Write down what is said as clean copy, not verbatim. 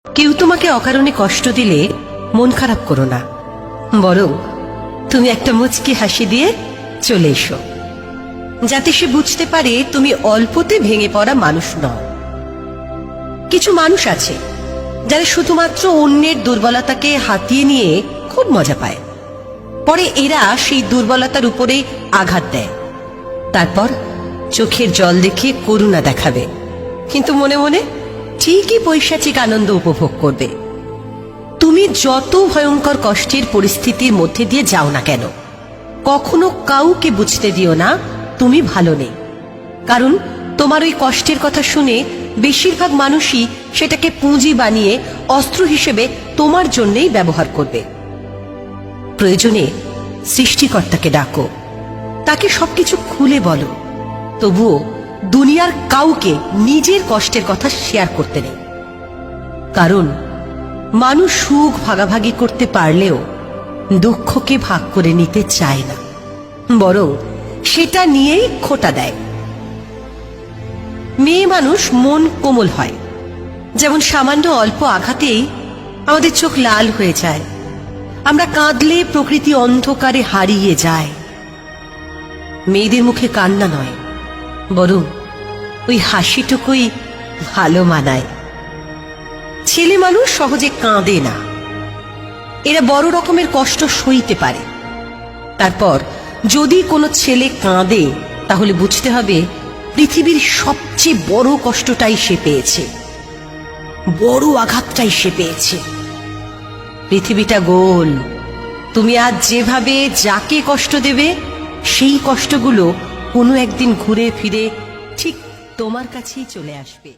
কেউ তোমাকে অকারণে কষ্ট দিলে মন খারাপ করো না, বরং তুমি একটা মুচকি হাসি দিয়ে চলে এসো, যাতে সে বুঝতে পারে তুমি অল্পতে ভেঙে পড়া মানুষ নও। কিছু মানুষ আছে যারা শুধুমাত্র অন্যের দুর্বলতাকে হাতিয়ে নিয়ে খুব মজা পায়। পরে এরা সেই দুর্বলতার উপরে আঘাত দেয়, তারপর চোখের জল দেখে করুণা দেখাবে, কিন্তু মনে মনে ঠিকই পৈশাচিক আনন্দ উপভোগ করবে। তুমি যত ভয়ঙ্কর কষ্টের পরিস্থিতির মধ্যে দিয়ে যাও না কেন, কখনো কাউকে বুঝতে দিও না তুমি ভালো নেই, কারণ তোমার ওই কষ্টের কথা শুনে বেশিরভাগ মানুষই সেটাকে পুঁজি বানিয়ে অস্ত্র হিসেবে তোমার জন্যই ব্যবহার করবে। প্রয়োজনে সৃষ্টিকর্তাকে ডাকো, তাকে সবকিছু খুলে বলো, তবুও দুনিয়ার কাউকে নিজের কষ্টের কথা শেয়ার করতে নেই, কারণ মানুষ সুখ ভাগাভাগি করতে পারলেও দুঃখকে ভাগ করে নিতে চায় না, বরং সেটা নিয়েই খোঁটা দেয়। মেয়ে মানুষ মন কোমল হয়, যেমন সামান্য অল্প আঘাতেই আমাদের চোখ লাল হয়ে যায়, আমরা কাঁদলে প্রকৃতি অন্ধকারে হারিয়ে যায়। মেয়েদের মুখে কান্না নয়, বরং ওই হাসিটুকুই ভালো মানায়। ছেলে মানুষ সহজে কাঁদে না, এরা বড় রকমের কষ্ট সইতে পারে। তারপর যদি কোনো ছেলে কাঁদে, তাহলে বুঝতে হবে পৃথিবীর সবচেয়ে বড় কষ্টটাই সে পেয়েছে, বড় আঘাতটাই সে পেয়েছে। পৃথিবীটা গোল, তুমি আজ যেভাবে যাকে কষ্ট দেবে, সেই কষ্টগুলো কোনো একদিন ঘুরে ফিরে ঠিক তোমার কাছেই চলে আসবে।